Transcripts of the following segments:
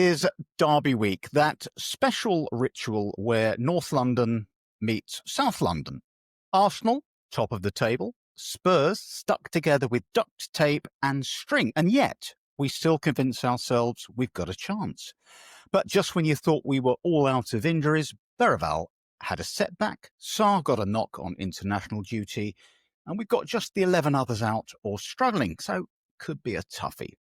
is Derby Week, that special ritual where North London meets South London. Arsenal, top of the table. Spurs stuck together with duct tape and string. And yet, we still convince ourselves we've got a chance. But just when you thought we were all out of injuries, Bergvall had a setback, Sarr got a knock on international duty, and we've got just the 11 others out or struggling, so could be a toughie.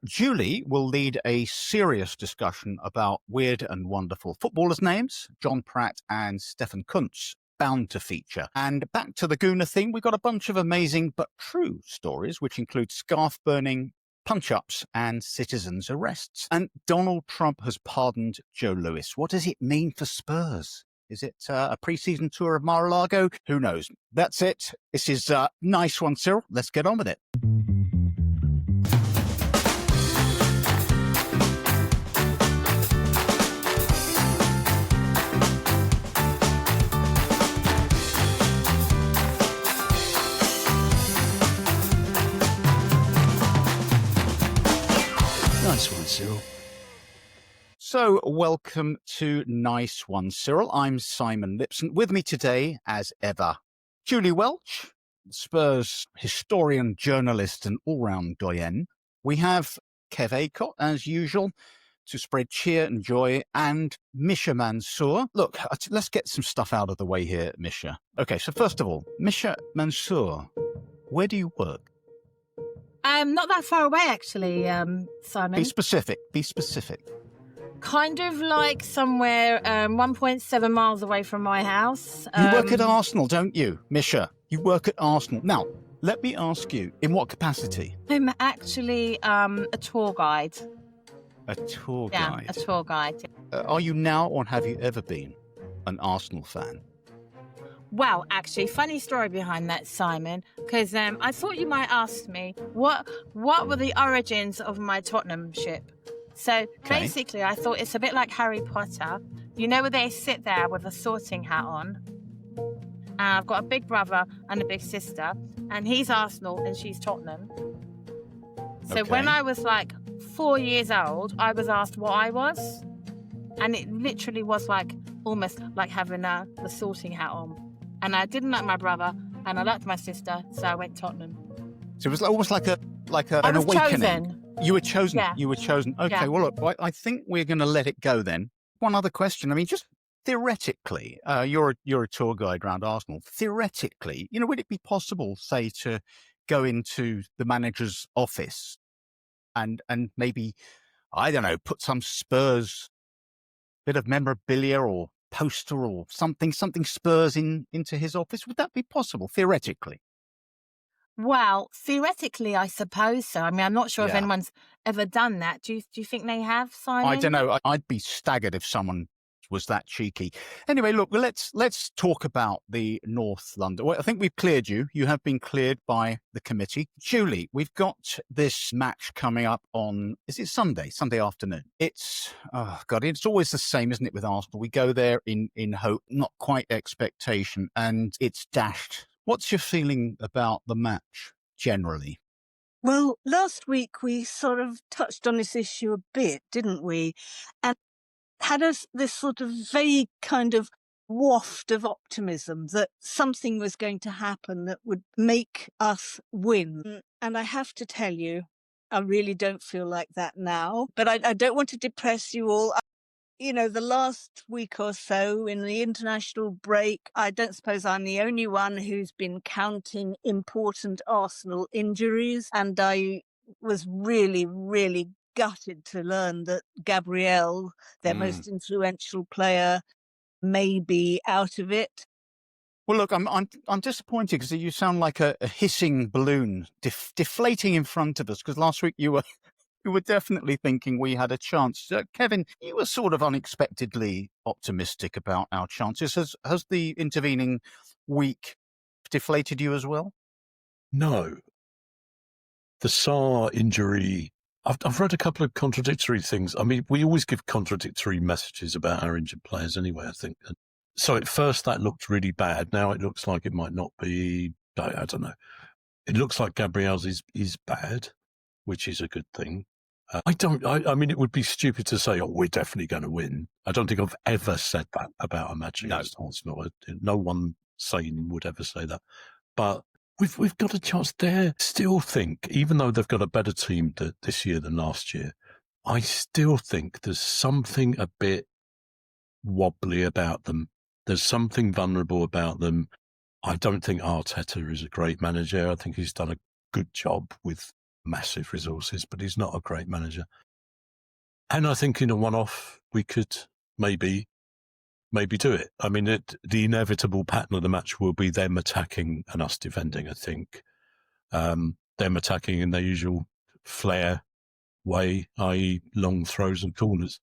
Julie will lead a serious discussion about weird and wonderful footballers' names, John Pratt and Stefan Kuntz, bound to feature. And back to the Gooner theme, we've got a bunch of amazing but true stories, which include scarf burning, punch-ups and citizens' arrests. And Donald Trump has pardoned Joe Lewis. What does it mean for Spurs? Is it a pre-season tour of Mar-a-Lago? Who knows? That's it. This is a nice one, Cyril. Let's get on with it. Nice one, Cyril. So, welcome to Nice One, Cyril. I'm Simon Lipson. With me today, as ever, Julie Welch, Spurs historian, journalist, and all-round doyen. We have Kev Acott, as usual, to spread cheer and joy, and Misha Mansoor. Look, let's get some stuff out of the way here, Misha. Okay, so first of all, Misha Mansoor, where do you work? Not that far away, actually, Simon. Be specific. Be specific. Kind of like somewhere 1.7 miles away from my house. You work at Arsenal, don't you, Misha? You work at Arsenal. Now, let me ask you, in what capacity? I'm actually a tour guide. A tour guide? Yeah, a tour guide. Are you now or have you ever been an Arsenal fan? Well, actually, funny story behind that, Simon, because I thought you might ask me what were the origins of my Tottenhamship. So basically, I thought it's a bit like Harry Potter. You know where they sit there with a sorting hat on? And I've got a big brother and a big sister, and he's Arsenal and she's Tottenham. So when I was like 4 years old, I was asked what I was. And it literally was like almost like having the sorting hat on. And I didn't like my brother, and I liked my sister, so I went Tottenham. So it was almost like an awakening. Chosen. You were chosen. Yeah. You were chosen. Okay, Yeah. Well, look, I think we're going to let it go then. One other question. I mean, just theoretically, you're a tour guide around Arsenal. Theoretically, would it be possible, say, to go into the manager's office and maybe, I don't know, put some Spurs bit of memorabilia or poster or something Spurs into his office? Would that be possible, theoretically? Well, theoretically, I suppose so. I mean, I'm not sure if anyone's ever done that. Do you think they have, Simon? I don't know. I'd be staggered if someone was that cheeky. Anyway, look, let's talk about the North London. Well, I think we've cleared you. You have been cleared by the committee. Julie, we've got this match coming up on, is it Sunday afternoon? It's always the same, isn't it, with Arsenal? We go there in hope, not quite expectation, and it's dashed. What's your feeling about the match generally? Well, last week we sort of touched on this issue a bit, didn't we? And had this sort of vague kind of waft of optimism that something was going to happen that would make us win. And I have to tell you, I really don't feel like that now. But I don't want to depress you all. The last week or so in the international break, I don't suppose I'm the only one who's been counting important Arsenal injuries. And I was really, really gutted to learn that Gabriel, their most influential player, may be out of it. Well, look, I'm disappointed because you sound like a hissing balloon deflating in front of us. Because last week you were definitely thinking we had a chance. Kevin, you were sort of unexpectedly optimistic about our chances. Has the intervening week deflated you as well? No. The Sarr injury, I've read a couple of contradictory things. I mean, we always give contradictory messages about our injured players anyway, I think. So at first that looked really bad. Now it looks like it might not be. I don't know. It looks like Gabriel's is bad, which is a good thing. I mean, it would be stupid to say, we're definitely going to win. I don't think I've ever said that about a match against Arsenal. No one sane would ever say that. But we've got a chance there. Still think, even though they've got a better team this year than last year, I still think there's something a bit wobbly about them. There's something vulnerable about them. I don't think Arteta is a great manager. I think he's done a good job with massive resources, but he's not a great manager. And I think in a one-off, we could maybe do it. I mean, the inevitable pattern of the match will be them attacking and us defending, I think. Them attacking in their usual flair way, i.e. long throws and corners.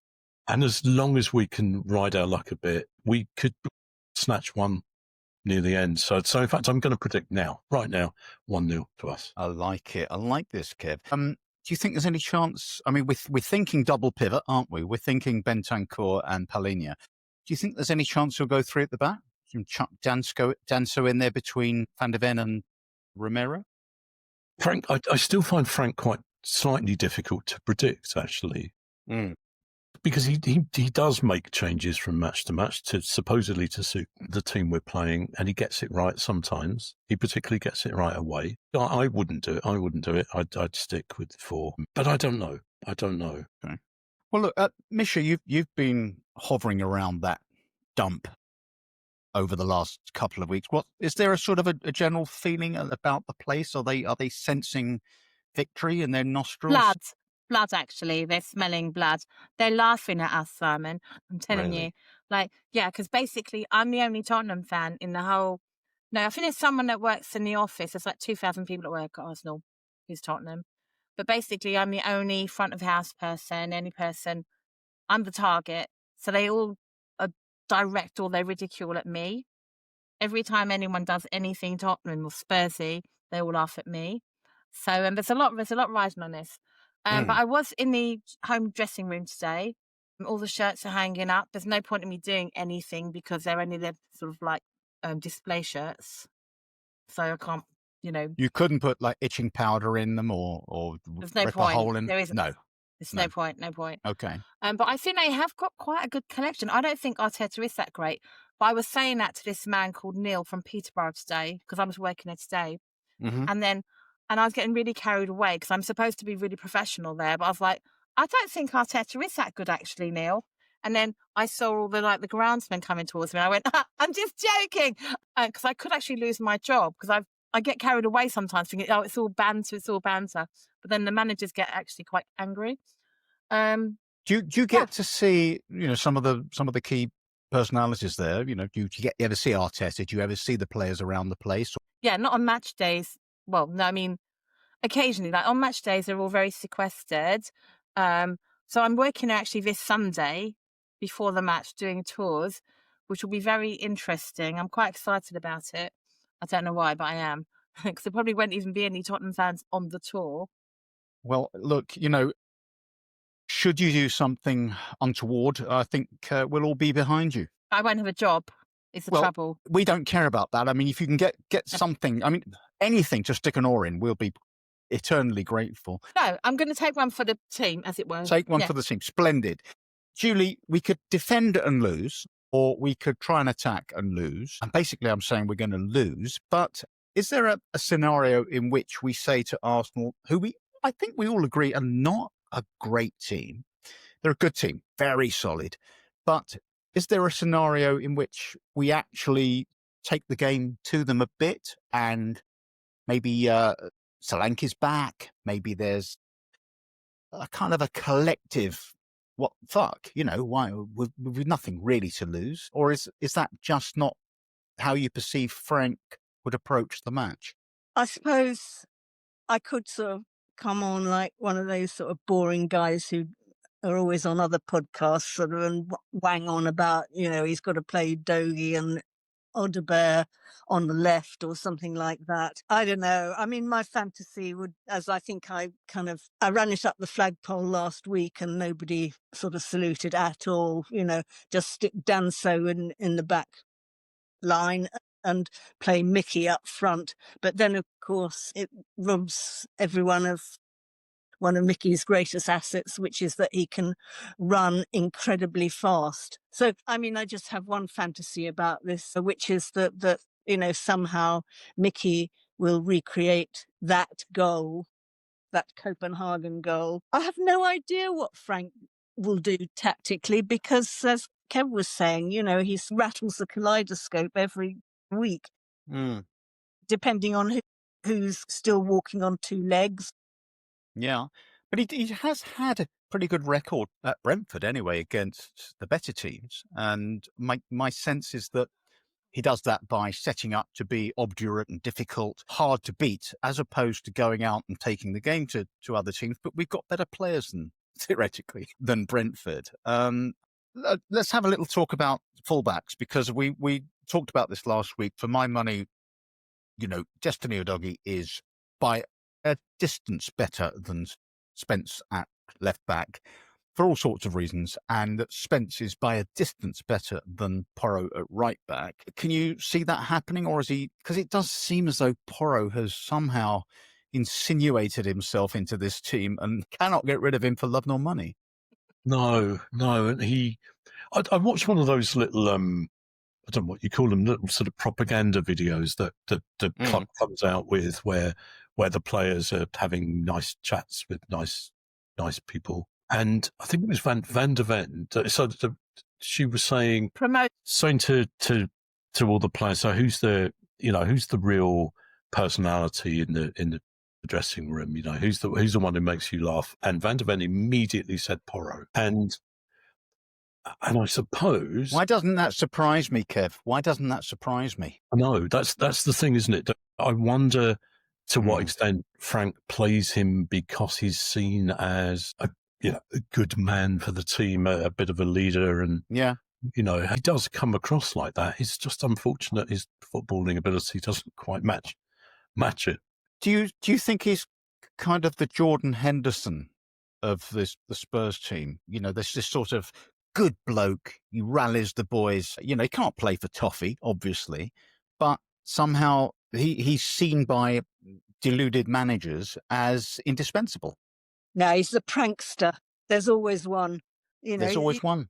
And as long as we can ride our luck a bit, we could snatch one near the end. So in fact, I'm going to predict right now, 1-0 to us. I like it. I like this, Kev. Do you think there's any chance? I mean, we're thinking double pivot, aren't we? We're thinking Bentancur and Palhinha. Do you think there's any chance he'll go 3 at the back? You can chuck Danso in there between Van der Ven and Romero? Frank, I still find Frank quite slightly difficult to predict, actually. Because he does make changes from match to match supposedly to suit the team we're playing, and he gets it right sometimes. He particularly gets it right away. I wouldn't do it. I'd stick with 4, but I don't know. Okay. Well, look, Misha, you've been hovering around that dump over the last couple of weeks. Is there a sort of a general feeling about the place? Are they sensing victory in their nostrils? Blood, actually. They're smelling blood. They're laughing at us, Simon. I'm telling you. Because basically I'm the only Tottenham fan in the whole... No, I think there's someone that works in the office. There's like 2,000 people that work at Arsenal who's Tottenham. But basically I'm the only front of house person, any person. I'm the target. So they all direct all their ridicule at me. Every time anyone does anything Tottenham or Spursy, they all laugh at me. So there's a lot riding on this. But I was in the home dressing room today. All the shirts are hanging up. There's no point in me doing anything because they're only the sort of like display shirts. So I can't, You couldn't put like itching powder in them or there's no rip point. a hole in. There isn't. No. There's no point. Okay. But I think they have got quite a good collection. I don't think Arteta is that great. But I was saying that to this man called Neil from Peterborough today because I was working there today. Mm-hmm. And I was getting really carried away because I'm supposed to be really professional there. But I was like, I don't think Arteta is that good, actually, Neil. And then I saw all the groundsmen coming towards me. And I went, I'm just joking. Because I could actually lose my job because I get carried away sometimes thinking, it's all banter. But then the managers get actually quite angry. Do you get to see, some of the key personalities there? Do you ever see Arteta? Do you ever see the players around the place? Yeah, not on match days. Well, no, I mean, occasionally, like on match days, they're all very sequestered. So I'm working actually this Sunday before the match doing tours, which will be very interesting. I'm quite excited about it. I don't know why, but I am. Because there probably won't even be any Tottenham fans on the tour. Well, look, should you do something untoward, I think we'll all be behind you. I won't have a job. It's the trouble. We don't care about that. I mean, if you can get something, I mean, anything to stick an oar in, we'll be eternally grateful. No, I'm going to take one for the team, as it were. Take one for the team. Splendid. Julie, we could defend and lose, or we could try and attack and lose. And basically, I'm saying we're going to lose. But is there a scenario in which we say to Arsenal, who I think we all agree are not a great team? They're a good team, very solid. But is there a scenario in which we actually take the game to them a bit and maybe Solanke's back? Maybe there's a kind of a collective, why with nothing really to lose? Or is that just not how you perceive Frank would approach the match? I suppose I could sort of come on like one of those sort of boring guys who are always on other podcasts sort of and wang on about, he's got to play Dogie and Audebert on the left or something like that. I don't know. I mean, my fantasy would, as I think I ran it up the flagpole last week and nobody sort of saluted at all, just stick Danso in the back line and play Mickey up front. But then, of course, it robs everyone of one of Mickey's greatest assets, which is that he can run incredibly fast. So, I mean, I just have one fantasy about this, which is that somehow Mickey will recreate that goal, that Copenhagen goal. I have no idea what Frank will do tactically because, as Kev was saying, he rattles the kaleidoscope every week, depending on who's still walking on two legs. Yeah, but he has had a pretty good record at Brentford anyway against the better teams, and my sense is that he does that by setting up to be obdurate and difficult, hard to beat, as opposed to going out and taking the game to other teams. But we've got better players theoretically than Brentford. Let's have a little talk about fullbacks, because we talked about this last week. For my money, Destiny Udogie is by a distance better than Spence at left back for all sorts of reasons, and that Spence is by a distance better than Porro at right back. Can you see that happening, or is he? Because it does seem as though Porro has somehow insinuated himself into this team and cannot get rid of him for love nor money. No, and I watched one of those little I don't know what you call them, little sort of propaganda videos that the club comes out with, where the players are having nice chats with nice people. And I think it was Van der Ven. So she was saying to all the players, so who's the real personality in the dressing room? Who's the one who makes you laugh? And Van der Ven immediately said Porro. And I suppose, why doesn't that surprise me, Kev? Why doesn't that surprise me? No, that's the thing, isn't it? I wonder to what extent Frank plays him because he's seen as a good man for the team, a bit of a leader, and he does come across like that. It's just unfortunate his footballing ability doesn't quite match it. Do you think he's kind of the Jordan Henderson of the Spurs team? There's this sort of good bloke. He rallies the boys. He can't play for toffee, obviously, but somehow he's seen by deluded managers as indispensable. No, he's the prankster. There's always one. There's always one.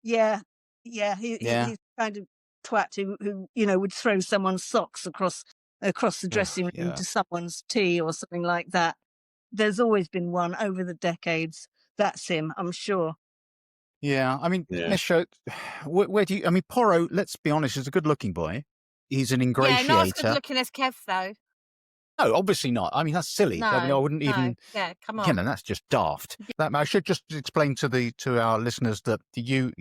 Yeah. He's kind of twat who would throw someone's socks across the dressing room into someone's tea or something like that. There's always been one over the decades. That's him, I'm sure. Yeah, I mean, Misha, where do you? I mean, Porro, let's be honest, is a good-looking boy. He's an ingratiator. Yeah, not as good-looking as Kev, though. No, obviously not. I mean, that's silly. No, I mean, I wouldn't even. Yeah, come on. That's just daft. I should just explain to our listeners that you,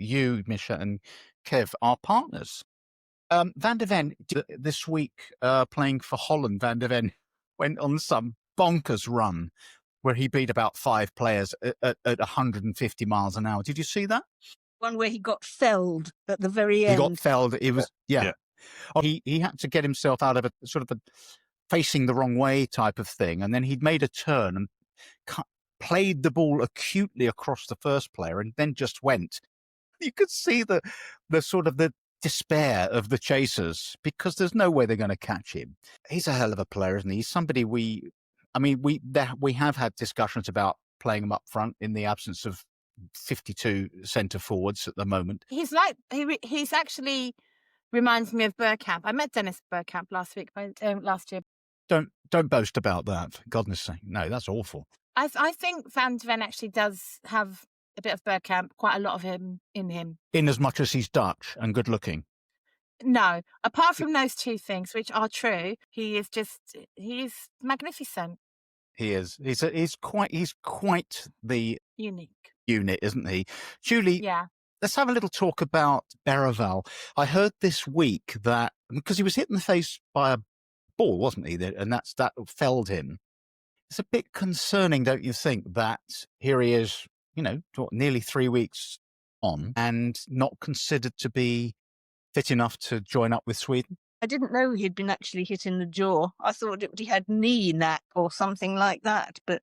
Misha, and Kev are partners. Van der Ven this week, playing for Holland. Van der Ven went on some bonkers run where he beat about 5 players at 150 miles an hour. Did you see that? One where he got felled at the very end. He got felled. It was He had to get himself out of a sort of a facing the wrong way type of thing, and then he'd made a turn and played the ball acutely across the first player, and then just went. You could see the sort of the despair of the chasers, because there's no way they're going to catch him. He's a hell of a player, isn't he? He's somebody we have had discussions about playing him up front in the absence of 52 centre forwards at the moment. He's actually reminds me of Bergkamp. I met Dennis Bergkamp last year. Don't boast about that, for goodness sake. No, that's awful. I think Van der Ven actually does have a bit of Bergkamp, quite a lot of him in him. In as much as he's Dutch and good looking. No, apart from those two things, which are true, he is magnificent. He is. He's quite the unique unit, isn't he? Julie, yeah. Let's have a little talk about Bergkamp. I heard this week that, because he was hit in the face by a ball, wasn't he? And that felled him. It's a bit concerning, don't you think, that here he is, nearly 3 weeks on and not considered to be fit enough to join up with Sweden? I didn't know he'd been actually hit in the jaw. I thought he had knee knack or something like that, but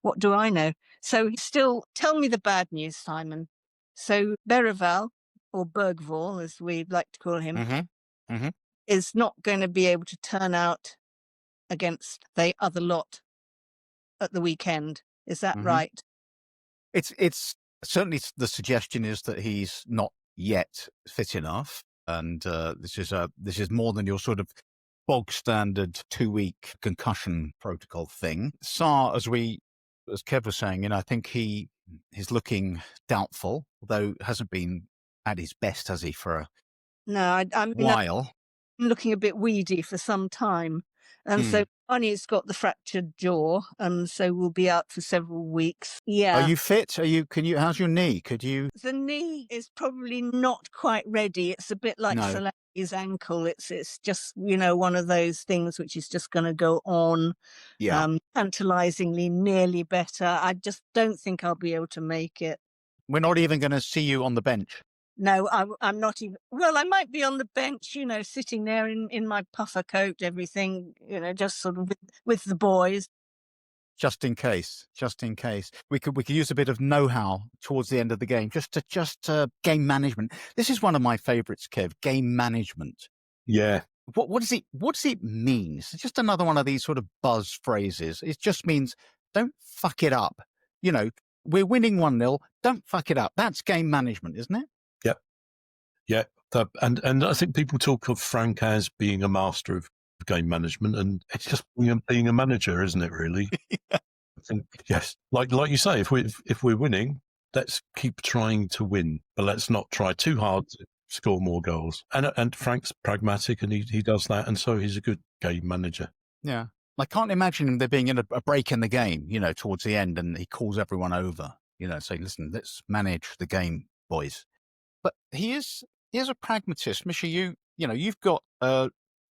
what do I know? So still, tell me the bad news, Simon. So Bergkamp, or Bergvall, as we'd like to call him, is not going to be able to turn out against the other lot at the weekend. Is that Mhm. right? It's certainly the suggestion is that he's not yet fit enough, and this is more than your sort of bog standard 2-week concussion protocol thing. Sarr, as Kev was saying, I think he's looking doubtful, although hasn't been at his best, has he, for a No, I mean, while. I'm looking a bit weedy for some time. And so Arnie's got the fractured jaw, and so we'll be out for several weeks. Are Yeah. you fit? How's your knee? Could you? The knee is probably not quite ready. It's a bit like No. Solanke's ankle. It's just, one of those things which is just going to go on. Yeah. Tantalizingly nearly better. I just don't think I'll be able to make it. We're not even going to see you on the bench. No, I'm not even. Well, I might be on the bench, sitting there in my puffer coat, everything, just sort of with the boys. Just in case. We could use a bit of know-how towards the end of the game, just game management. This is one of my favourites, Kev. Game management. Yeah. What does it mean? It's just another one of these sort of buzz phrases. It just means don't fuck it up. We're winning 1-0. Don't fuck it up. That's game management, isn't it? Yeah. And I think people talk of Frank as being a master of game management, and it's just being a manager, isn't it, really? Yeah. I think, yes. Like you say, if we're winning, let's keep trying to win, but let's not try too hard to score more goals. And Frank's pragmatic, and he does that, and so he's a good game manager. Yeah. I can't imagine him there being a break in the game, towards the end, and he calls everyone over, say, listen, let's manage the game, boys. But he is a pragmatist. Misha, you've got a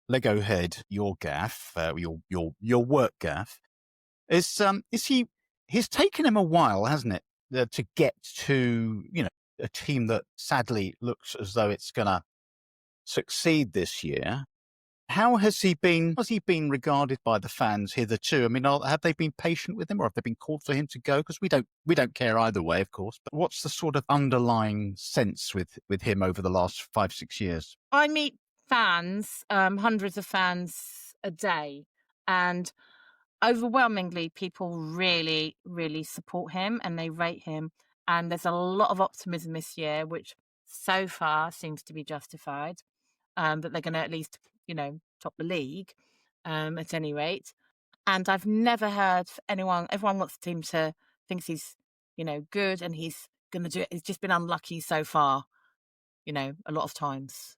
Lego head, your gaff, your work gaff. He's taken him a while, hasn't it, to get to, a team that sadly looks as though it's going to succeed this year. How has he been regarded by the fans hitherto? I mean, have they been patient with him, or have they been called for him to go? Because we don't care either way, of course. But what's the sort of underlying sense with him over the last 5-6 years? I meet fans, hundreds of fans a day, and overwhelmingly people really, really support him and they rate him. And there's a lot of optimism this year, which so far seems to be justified, that they're going to at least, top the league, at any rate. And I've never heard everyone wants the team to thinks he's, good and he's going to do it. He's just been unlucky so far, a lot of times.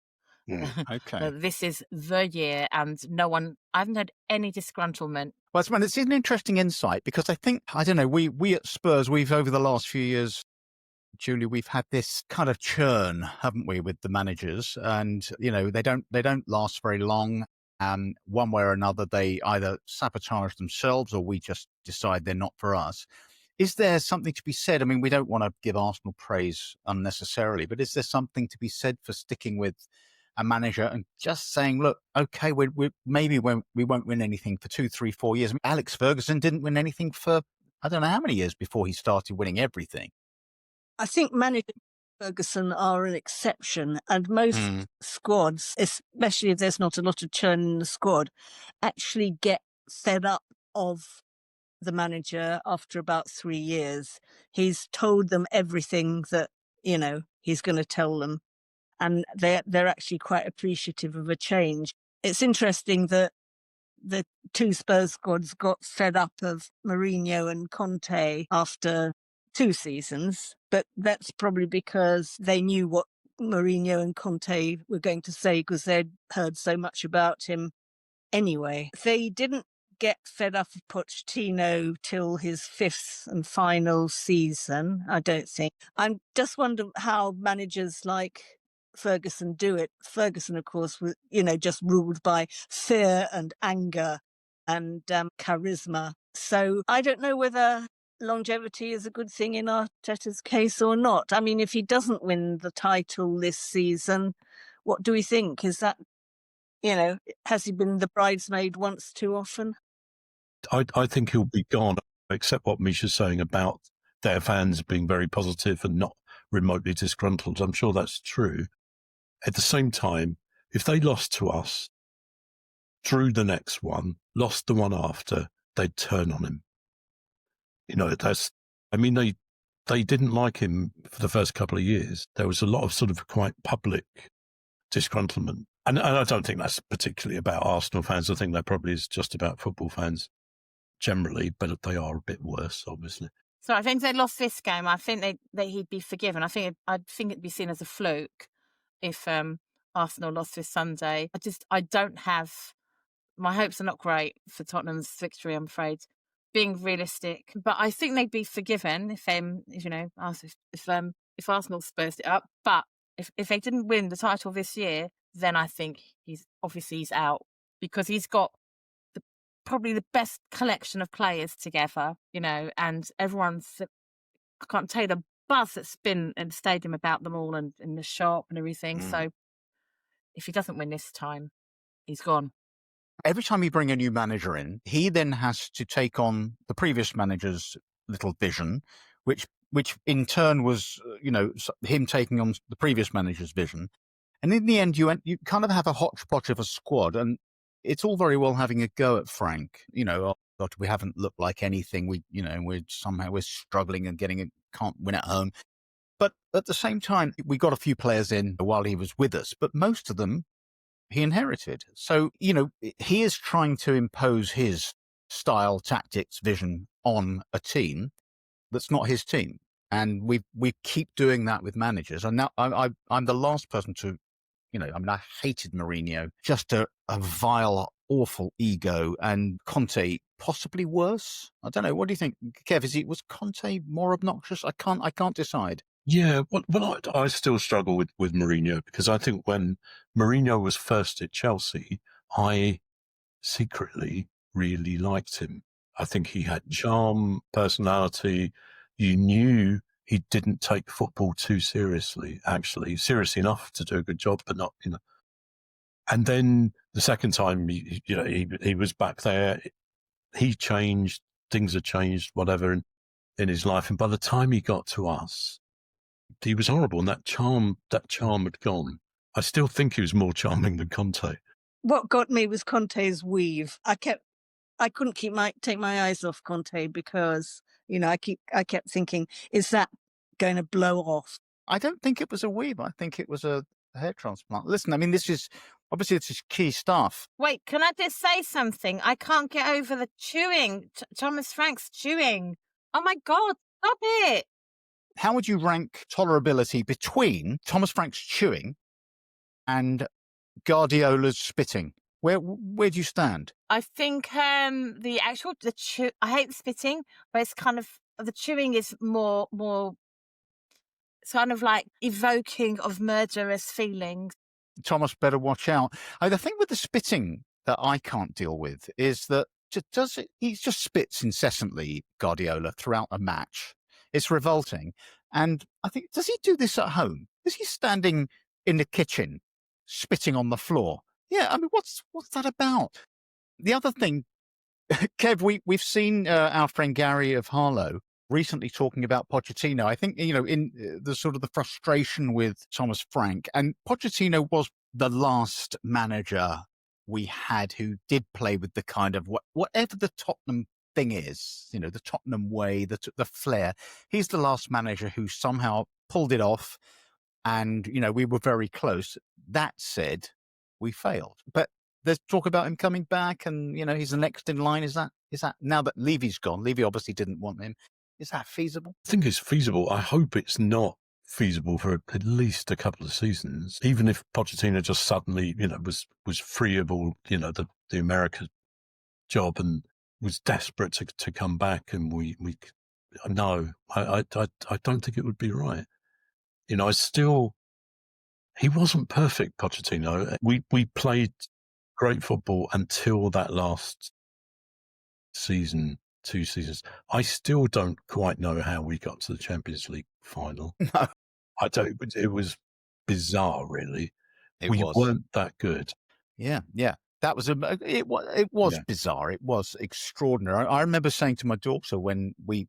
Okay. So this is the year, and I haven't had any disgruntlement. Well, it's an interesting insight, because I think, I don't know, we at Spurs, we've over the last few years, Julie, we've had this kind of churn, haven't we, with the managers, and they don't last very long. One way or another, they either sabotage themselves, or we just decide they're not for us. Is there something to be said? I mean, we don't want to give Arsenal praise unnecessarily, but is there something to be said for sticking with a manager and just saying, look, okay, we won't win anything for 2, 3, 4 years. I mean, Alex Ferguson didn't win anything for I don't know how many years before he started winning everything. I think managers Ferguson are an exception, and most squads, especially if there's not a lot of churn in the squad, actually get fed up of the manager after about 3 years. He's told them everything that, he's going to tell them, and they're actually quite appreciative of a change. It's interesting that the 2 Spurs squads got fed up of Mourinho and Conte after 2 seasons, but that's probably because they knew what Mourinho and Conte were going to say, because they'd heard so much about him anyway. They didn't get fed up of Pochettino till his 5th and final season, I don't think. I just wonder how managers like Ferguson do it. Ferguson, of course, was, just ruled by fear and anger and charisma. So I don't know whether longevity is a good thing in Arteta's case or not. I mean, if he doesn't win the title this season, what do we think? Is that, has he been the bridesmaid once too often? I think he'll be gone, except what Misha's saying about their fans being very positive and not remotely disgruntled. I'm sure that's true. At the same time, if they lost to us, drew the next one, lost the one after, they'd turn on him. They didn't like him for the first couple of years. There was a lot of sort of quite public disgruntlement. And I don't think that's particularly about Arsenal fans. I think that probably is just about football fans generally, but they are a bit worse, obviously. So I think if they lost this game, I think he'd be forgiven. I think it'd be seen as a fluke if Arsenal lost this Sunday. I don't have, my hopes are not great for Tottenham's victory, I'm afraid. Being realistic, but I think they'd be forgiven if Arsenal Spurs it up. But if they didn't win the title this year, then I think he's out, because he's got probably the best collection of players together, and everyone's, I can't tell you the buzz that's been in the stadium about them all and in the shop and everything. So if he doesn't win this time, he's gone. Every time you bring a new manager in, he then has to take on the previous manager's little vision, which in turn was, him taking on the previous manager's vision. And in the end, you kind of have a hodgepodge of a squad, and it's all very well having a go at Frank. Oh God, we haven't looked like anything. We're struggling and can't win at home. But at the same time, we got a few players in while he was with us, but most of them he inherited. So, he is trying to impose his style, tactics, vision on a team that's not his team. And we keep doing that with managers. And now I'm the last person to, I hated Mourinho, just a vile, awful ego, and Conte possibly worse. I don't know. What do you think, Kev? Was Conte more obnoxious? I can't decide. Yeah, well, I still struggle with Mourinho, because I think when Mourinho was first at Chelsea, I secretly really liked him. I think he had charm, personality. You knew he didn't take football too seriously, actually. Seriously enough to do a good job, but not, And then the second time, he was back there, he changed, things had changed, whatever, in his life. And by the time he got to us, he was horrible, and that charm had gone. I still think he was more charming than Conte. What got me was Conte's weave. I couldn't take my eyes off Conte, because I kept thinking, is that going to blow off? I don't think it was a weave. I think it was a hair transplant. Listen, this is key stuff. Wait, can I just say something? I can't get over the chewing. Thomas Frank's chewing. Oh my God, stop it. How would you rank tolerability between Thomas Frank's chewing and Guardiola's spitting? Where do you stand? I think I hate spitting, but it's kind of, the chewing is more it's kind of like evoking of murderous feelings. Thomas better watch out. The thing with the spitting that I can't deal with is that he just spits incessantly, Guardiola, throughout a match. It's revolting. And I think, does he do this at home? Is he standing in the kitchen spitting on the floor? Yeah, what's that about? The other thing, Kev, we've seen our friend Gary of Harlow recently talking about Pochettino. I think, in the sort of the frustration with Thomas Frank, and Pochettino was the last manager we had who did play with the kind of whatever the Tottenham thing is, the Tottenham way, the flair. He's the last manager who somehow pulled it off, and we were very close. That said, we failed. But there's talk about him coming back, and he's the next in line. Is that now that Levy's gone? Levy obviously didn't want him. Is that feasible? I think it's feasible. I hope it's not feasible for at least a couple of seasons. Even if Pochettino just suddenly, was free of all, the America job and was desperate to come back, and I don't think it would be right. He wasn't perfect, Pochettino. We played great football until that last season, 2 seasons. I still don't quite know how we got to the Champions League final. No. I don't. It was bizarre, really. We weren't that good. Yeah. That was it was bizarre. It was extraordinary. I remember saying to my daughter when we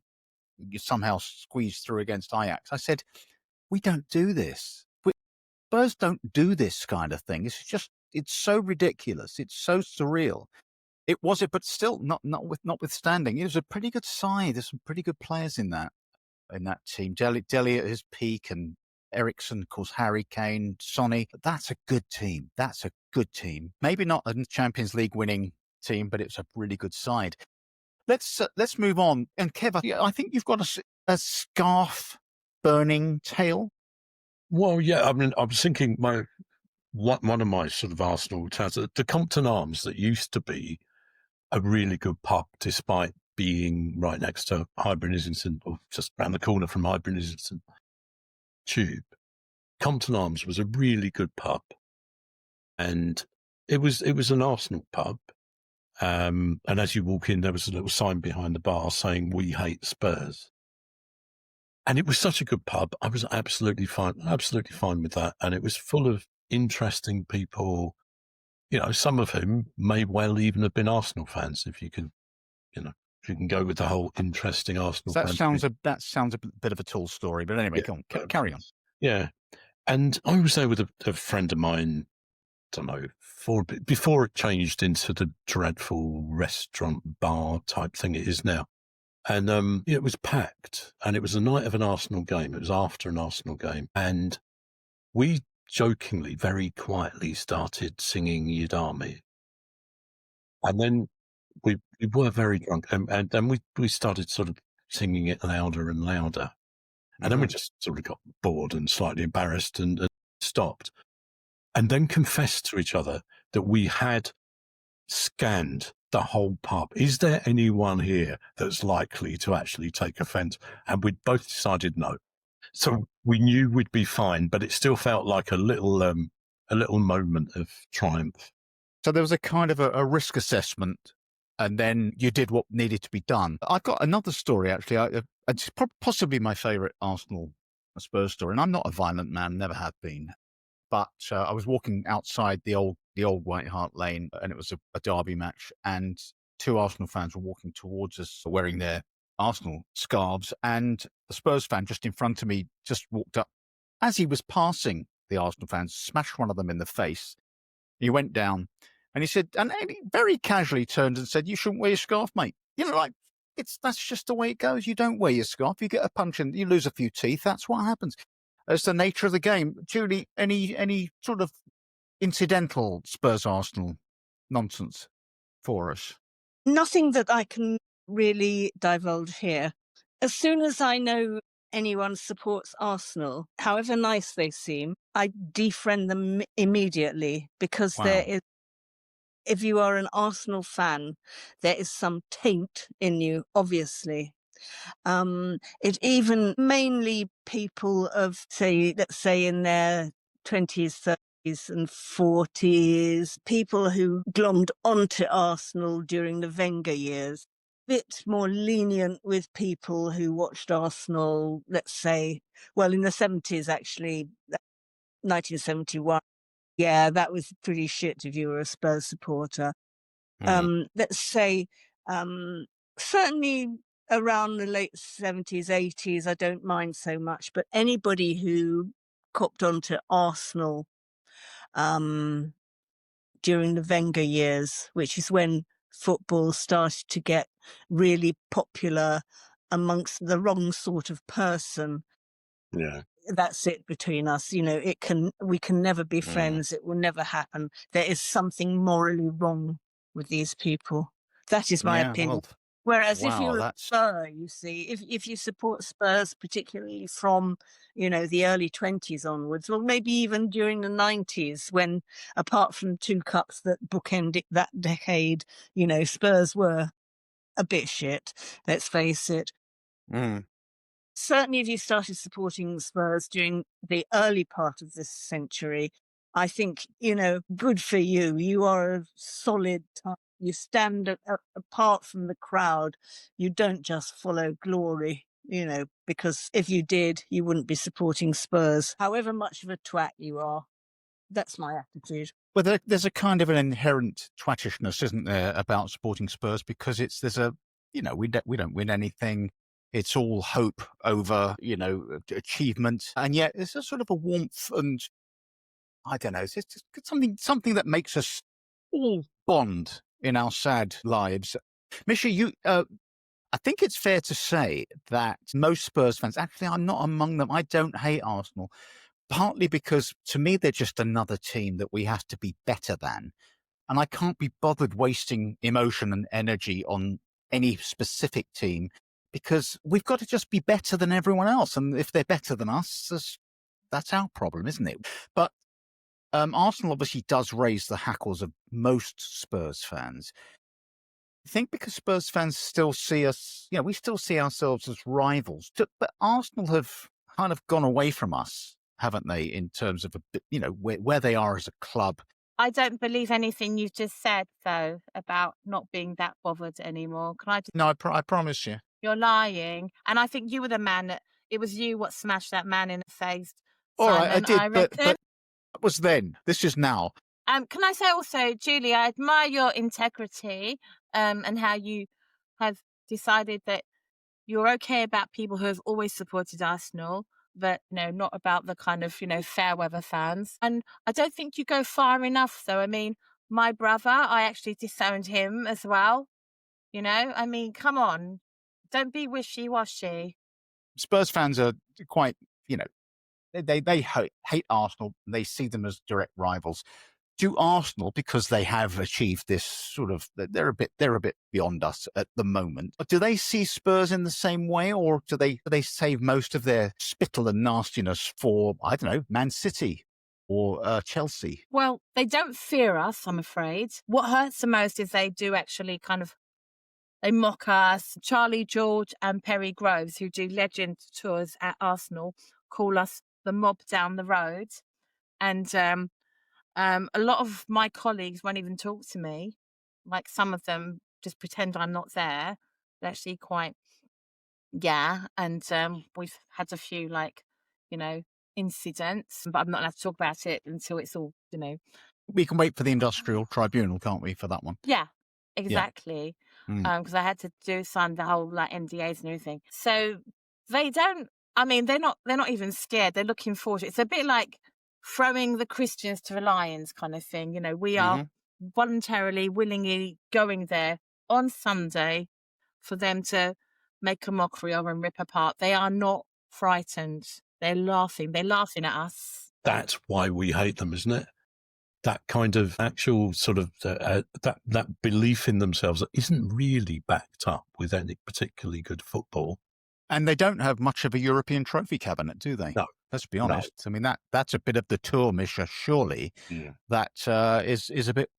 somehow squeezed through against Ajax, I said, "We don't do this. Spurs don't do this kind of thing. It's so ridiculous. It's so surreal." It was it, but still notwithstanding, it was a pretty good side. There's some pretty good players in that team. Dele at his peak, and Ericsson, of course, Harry Kane, Sonny. That's a good team. Maybe not a Champions League winning team, but it's a really good side. Let's move on. And Kev, I think you've got a scarf burning tale. Well, yeah. I mean, I was thinking one of my sort of Arsenal towns, the Compton Arms, that used to be a really good pub, despite being right next to Highbury and Islington, or just around the corner from Highbury and Islington Tube. Compton Arms was a really good pub, and it was an Arsenal pub. And as you walk in, there was a little sign behind the bar saying "We hate Spurs," and it was such a good pub. I was absolutely fine with that, and it was full of interesting people. You know, some of whom may well even have been Arsenal fans, if you can go with the whole interesting Arsenal. That sounds a bit of a tall story, but anyway, go on, carry on. Yeah, and I was there with a friend of mine. I don't know, before it changed into the dreadful restaurant bar type thing it is now, and it was packed, and it was the night of an Arsenal game. It was after an Arsenal game, and we jokingly, very quietly started singing Yidami. And then we were very drunk, and then we started sort of singing it louder and louder. And then we just sort of got bored and slightly embarrassed and stopped. And then confessed to each other that we had scanned the whole pub. Is there anyone here that's likely to actually take offence? And we both decided no. So we knew we'd be fine, but it still felt like a little moment of triumph. So there was a kind of a risk assessment, and then you did what needed to be done. I've got another story, actually. It's possibly my favourite Arsenal Spurs story, and I'm not a violent man, never have been. But I was walking outside the old White Hart Lane, and it was a derby match, and two Arsenal fans were walking towards us wearing their Arsenal scarves, and the Spurs fan just in front of me just walked up. As he was passing the Arsenal fans, smashed one of them in the face. He went down, and he said, and he very casually turned and said, "You shouldn't wear your scarf, mate." You know, like, that's just the way it goes. You don't wear your scarf. You get a punch and you lose a few teeth. That's what happens. It's the nature of the game. Julie, any sort of incidental Spurs Arsenal nonsense for us? Nothing that I can really divulge here. As soon as I know anyone supports Arsenal, however nice they seem, I defriend them immediately, because Wow. there is, if you are an Arsenal fan, there is some taint in you, obviously. It even mainly people of, let's say in their 20s, 30s and 40s, people who glommed onto Arsenal during the Wenger years. Bit more lenient with people who watched Arsenal, let's say, well, in the 70s, actually, 1971. Yeah, that was pretty shit if you were a Spurs supporter. Let's say, certainly around the late 70s, 80s, I don't mind so much, but anybody who copped onto Arsenal during the Wenger years, which is when football started to get really popular amongst the wrong sort of person. Yeah. That's it between us. You know, we can never be friends. It will never happen. There is something morally wrong with these people. That is my opinion. Well, Whereas if wow, you're a that's- Spurs, you see, if you support Spurs, particularly from, the early 20s onwards, or maybe even during the 90s, when, apart from two cups that bookended that decade, Spurs were a bit shit, let's face it. Certainly if you started supporting Spurs during the early part of this century, I think, good for you. You are a solid type. You stand apart from the crowd. You don't just follow glory, because if you did, you wouldn't be supporting Spurs, however much of a twat you are. That's my attitude. Well, there's a kind of an inherent twattishness, isn't there, about supporting Spurs, because we don't win anything. It's all hope over, achievement. And yet there's a sort of a warmth and, I don't know, it's just something that makes us all bond in our sad lives. Misha, I think it's fair to say that most Spurs fans, actually, I'm not among them. I don't hate Arsenal, partly because to me, they're just another team that we have to be better than. And I can't be bothered wasting emotion and energy on any specific team because we've got to just be better than everyone else. And if they're better than us, that's our problem, isn't it? But Arsenal obviously does raise the hackles of most Spurs fans. I think because Spurs fans still see us, we still see ourselves as rivals. But Arsenal have kind of gone away from us, haven't they, in terms of, where they are as a club. I don't believe anything you've just said, though, about not being that bothered anymore. Can I just... No, I promise you. You're lying. And I think you were the man it was you what smashed that man in the face. All Simon, right, I did, but reckon. that was then. This is now. Can I say also, Julie, I admire your integrity and how you have decided that you're okay about people who have always supported Arsenal, but not about the kind of fair weather fans. And I don't think you go far enough, though. I mean, my brother, I actually disowned him as well. I mean, come on, don't be wishy-washy. Spurs fans are quite, they hate Arsenal. They see them as direct rivals. Do Arsenal, because they have achieved this sort of, they're a bit beyond us at the moment. But do they see Spurs in the same way, or do they save most of their spittle and nastiness for, I don't know, Man City or Chelsea? Well, they don't fear us, I'm afraid. What hurts the most is they do actually they mock us. Charlie George and Perry Groves, who do legend tours at Arsenal, call us the mob down the road. And a lot of my colleagues won't even talk to me. Like some of them just pretend I'm not there. They're actually quite, And we've had a few incidents, but I'm not allowed to talk about it until it's all, We can wait for the industrial tribunal, can't we, for that one? Yeah, exactly. Because I had to sign the whole NDAs and everything. So they don't. I mean, they're not even scared. They're looking forward to it. It's a bit like throwing the Christians to the lions kind of thing. We are voluntarily, willingly going there on Sunday for them to make a mockery of and rip apart. They are not frightened. They're laughing. They're laughing at us. That's why we hate them, isn't it? That kind of actual sort of that belief in themselves that isn't really backed up with any particularly good football. And they don't have much of a European trophy cabinet, do they? No. Let's be honest. No. I mean, that's a bit of the tour, Misha, surely. Yeah. That is a bit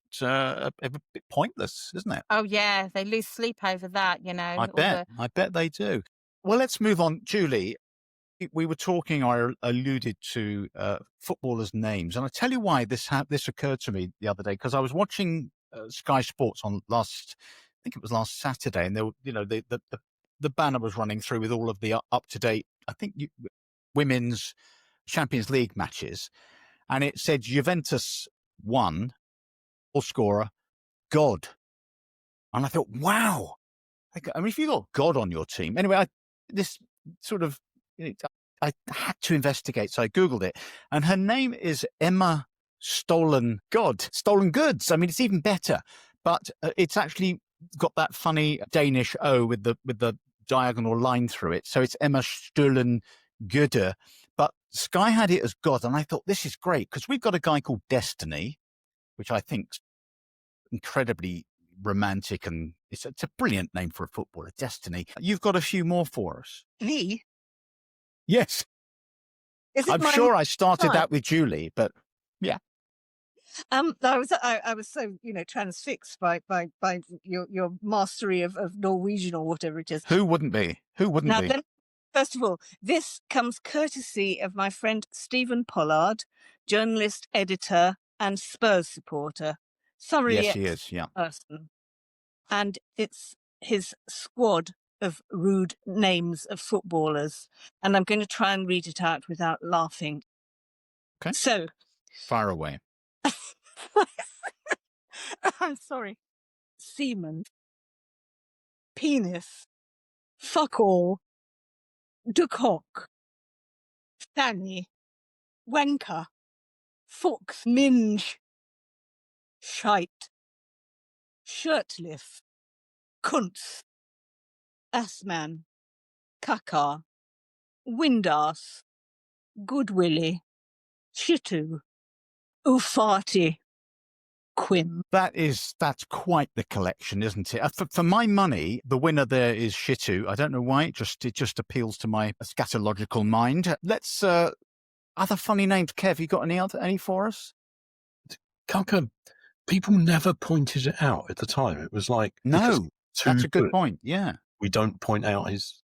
pointless, isn't it? Oh, yeah. They lose sleep over that, I bet they do. Well, let's move on. Julie, we were talking, I alluded to footballers' names. And I tell you why this occurred to me the other day, because I was watching Sky Sports on last Saturday, and the banner was running through with all of the up-to-date, I think, women's Champions League matches. And it said Juventus won, goal scorer, God. And I thought, wow. I mean, if you got God on your team. Anyway, I had to investigate, so I Googled it. And her name is Emma Stolen Goods. I mean, it's even better. But it's actually got that funny Danish O with the diagonal line through it. So it's Emma Stolen Gude. But Sky had it as God, and I thought, this is great, because we've got a guy called Destiny, which I think's incredibly romantic, and it's a brilliant name for a footballer, Destiny. You've got a few more for us. Me? Yes. I'm sure I started that with Julie, but yeah. I was so transfixed by your mastery of Norwegian or whatever it is. Who wouldn't be? Then, first of all, this comes courtesy of my friend Stephen Pollard, journalist, editor, and Spurs supporter. Thoroughly, yes, he is. Yeah, person. And it's his squad of rude names of footballers, and I'm going to try and read it out without laughing. Okay. So, fire away. I'm sorry. Seaman, penis, fuck all, de cock, fanny, wanker, fox, minge, shite, Shirtlift, Kuntz, Assman, Kaka, Windass, Goodwillie, Shitu, Ufati, Quim. That's quite the collection, isn't it? For my money, the winner there is Shitu. I don't know why. It just appeals to my scatological mind. Let's other funny names. Kev, you got any for us? Kaka, people never pointed it out at the time. It was like, no, that's a good point. Yeah, we don't point out his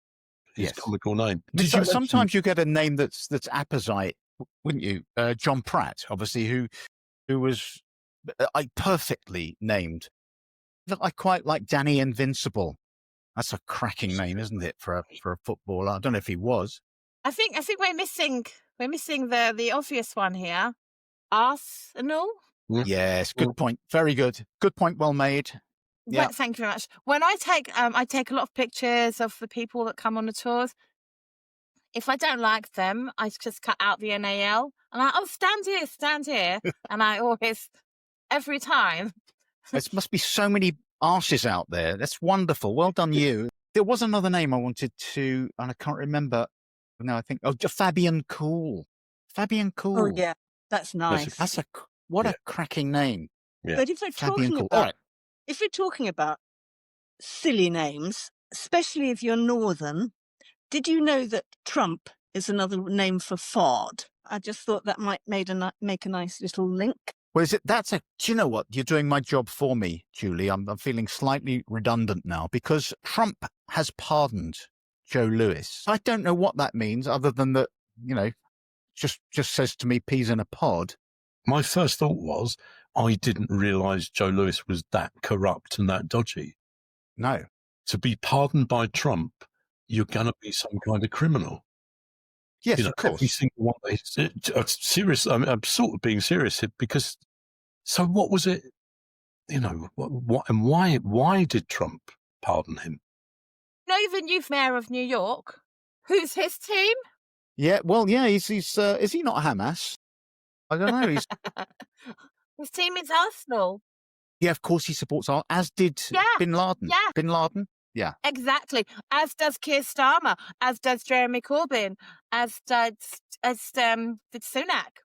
comical name. Sometimes you get a name that's apposite, wouldn't you? John Pratt, obviously, who was perfectly named. I quite like Danny Invincible. That's a cracking name, isn't it, for a footballer? I don't know if he was. I think we're missing the obvious one here. Arsenal. Yes, good point. Very good. Good point. Well made. Yeah. Well, thank you very much. When I take a lot of pictures of the people that come on the tours. If I don't like them, I just cut out the NAL and stand here, and I always, every time. There must be so many arses out there. That's wonderful. Well done, you. There was another name I wanted to, and I can't remember. No, I think Fabian Cool. Fabian Cool. Oh yeah, that's nice. That's a cracking name. Yeah. But if we're talking about silly names, especially if you're northern, did you know that Trump is another name for fard? I just thought that might make a nice little link. Well, do you know what? You're doing my job for me, Julie. I'm feeling slightly redundant now because Trump has pardoned Joe Louis. I don't know what that means other than that, just says to me peas in a pod. My first thought was I didn't realise Joe Louis was that corrupt and that dodgy. No. To be pardoned by Trump, you're going to be some kind of criminal. Yes, of course. Every single one. Serious. I'm sort of being serious here because. So what was it? What and why? Why did Trump pardon him? Know the new mayor of New York? Who's his team? Yeah, well, yeah, he's is he not Hamas? I don't know. His team is Arsenal. Yeah, of course he supports Arsenal, as did Bin Laden. Yeah. Bin Laden. Yeah. Exactly. As does Keir Starmer, as does Jeremy Corbyn, as did Sunak.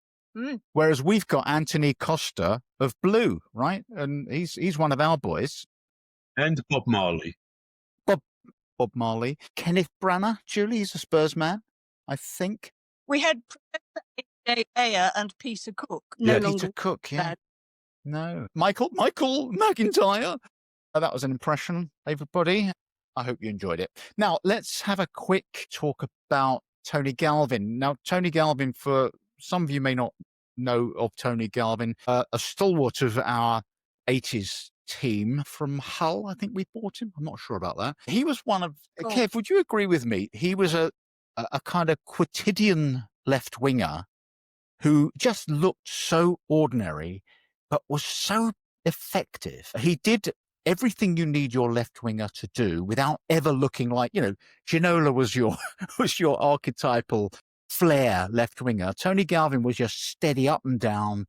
Whereas we've got Anthony Costa of Blue, right? And he's one of our boys. And Bob Marley. Bob Marley. Kenneth Branagh, Julie, he's a Spurs man, I think. We had Professor Ayer and Peter Cook. Peter Cook, yeah. No. Michael McIntyre. That was an impression, everybody. I hope you enjoyed it. Now, let's have a quick talk about Tony Galvin. Now, Tony Galvin, for some of you may not know of Tony Galvin, a stalwart of our 80s team from Hull. I think we bought him. I'm not sure about that. He was one of... Kev, would you agree with me? He was a kind of quotidian left-winger who just looked so ordinary, but was so effective. He did everything you need your left winger to do without ever looking like, Ginola was your archetypal flair left winger. Tony Galvin was just steady up and down.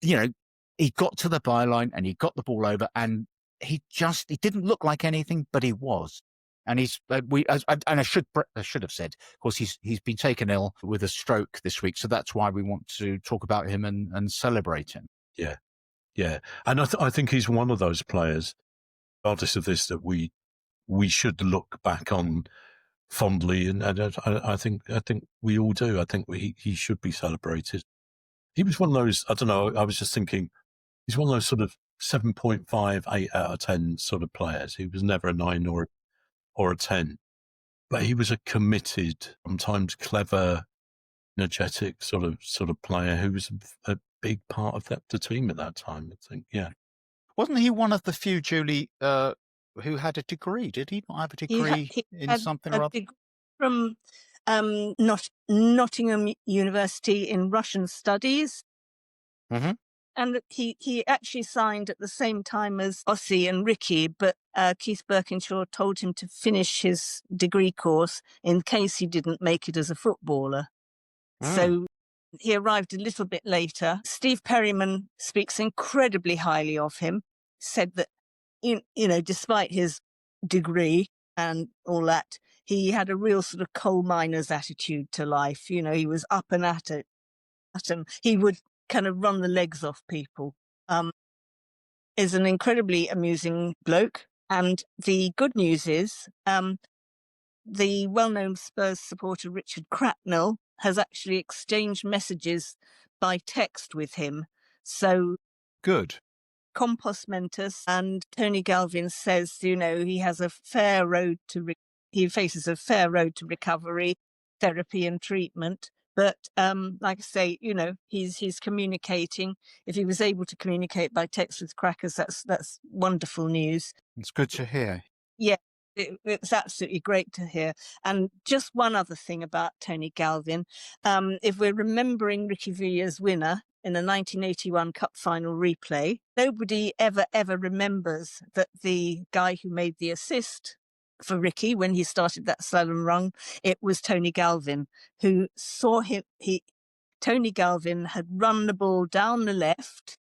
He got to the byline and he got the ball over, and he didn't look like anything, but he was. And I should have said, of course, he's been taken ill with a stroke this week, so that's why we want to talk about him and celebrate him. Yeah. Yeah, and I think he's one of those players, regardless of this, that we should look back on fondly, and I think we all do. I think he should be celebrated. He was one of those. I don't know. I was just thinking, he's one of those sort of 7.5, 8 out of 10 sort of players. He was never a 9 or a 10, but he was a committed, sometimes clever, energetic sort of player who was a big part of the team at that time, I think. Yeah. Wasn't he one of the few, Julie, who had a degree? Did he not have a degree in something or other? From Nottingham University in Russian Studies. Mm-hmm. And he actually signed at the same time as Ossie and Ricky, but Keith Birkinshaw told him to finish his degree course in case he didn't make it as a footballer. So he arrived a little bit later. Steve Perryman speaks incredibly highly of him. said that, despite his degree and all that, he had a real sort of coal miner's attitude to life. He was up and at it. He would kind of run the legs off people. Is an incredibly amusing bloke. And the good news is the well-known Spurs supporter Richard Cracknell has actually exchanged messages by text with him. So good. Compos mentis, and Tony Galvin says, he has a fair road to he faces a fair road to recovery, therapy and treatment. But like I say, he's communicating. If he was able to communicate by text with Crackers, that's wonderful news. It's good to hear. Yeah, it's absolutely great to hear. And just one other thing about Tony Galvin. If we're remembering Ricky Villa's winner in the 1981 Cup final replay, nobody ever remembers that the guy who made the assist for Ricky when he started that slalom run, it was Tony Galvin, who saw him. Tony Galvin had run the ball down the left,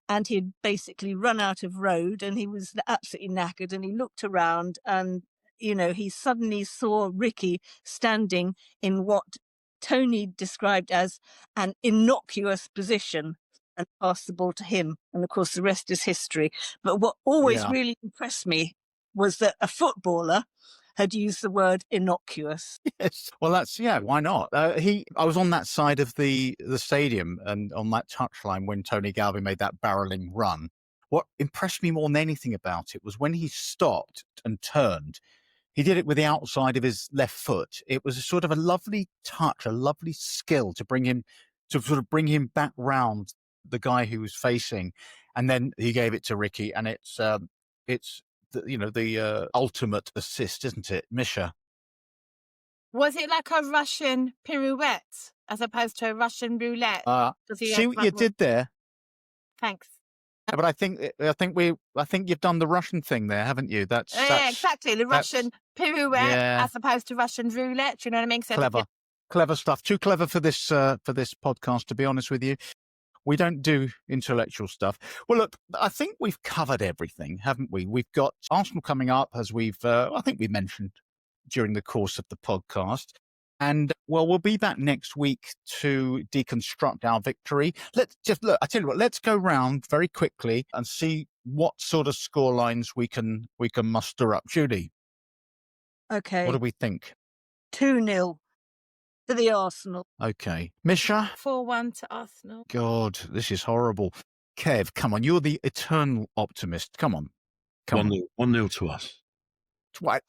and he'd basically run out of road, and he was absolutely knackered, and he looked around, and he suddenly saw Ricky standing in what Tony described as an innocuous position, and passed the ball to him. And of course, the rest is history. But what always really impressed me was that a footballer had used the word innocuous. Yes. Well, why not? I was on that side of the stadium and on that touchline when Tony Galvin made that barreling run. What impressed me more than anything about it was when he stopped and turned, he did it with the outside of his left foot. It was a sort of a lovely touch, a lovely skill to bring him back round the guy he was facing. And then he gave it to Ricky, and it's the ultimate assist, isn't it, Misha? Was it like a Russian pirouette as opposed to a Russian roulette? See what you did there? Thanks. But I think you've done the Russian thing there, haven't you? That's exactly, the Russian pirouette as opposed to Russian roulette. Do you know what I mean? So clever stuff. Too clever for this podcast, to be honest with you. We don't do intellectual stuff. Well, look, I think we've covered everything, haven't we? We've got Arsenal coming up, as I think we mentioned during the course of the podcast. And, well, we'll be back next week to deconstruct our victory. I tell you what, let's go round very quickly and see what sort of scorelines we can muster up. Julie. Okay. What do we think? 2-0. To the Arsenal. Okay. Misha? 4-1 to Arsenal. God, this is horrible. Kev, come on. You're the eternal optimist. Come on. 1-0 to us.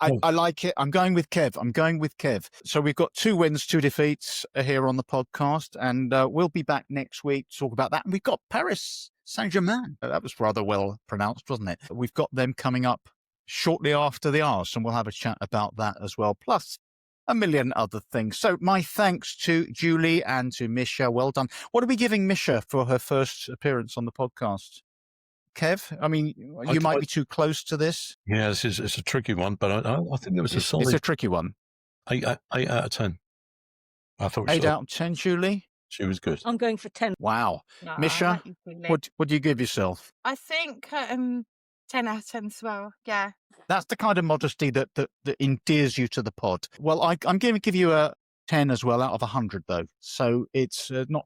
I like it. I'm going with Kev. So we've got 2 wins, 2 defeats here on the podcast, and we'll be back next week to talk about that. And we've got Paris Saint-Germain. That was rather well pronounced, wasn't it? We've got them coming up shortly after the Ars, and we'll have a chat about that as well. Plus a million other things. So my thanks to Julie and to Misha. Well done. What are we giving Misha for her first appearance on the podcast? Kev, I mean, you might be too close to this. Yeah, it's a tricky one, but I think it was a solid. It's a tricky one. 8 out of 10. I thought 8 out of 10, Julie? She was good. I'm going for 10. Wow. No, Misha, what do you give yourself? I think 10 out of 10 as well, yeah. That's the kind of modesty that endears you to the pod. Well, I'm going to give you a 10 as well out of 100, though. So it's not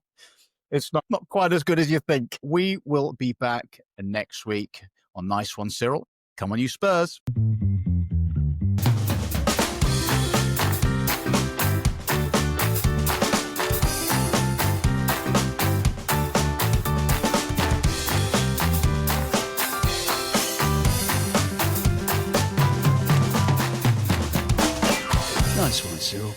quite as good as you think. We will be back next week on Nice One, Cyril. Come on, you Spurs. Nice one, Cyril.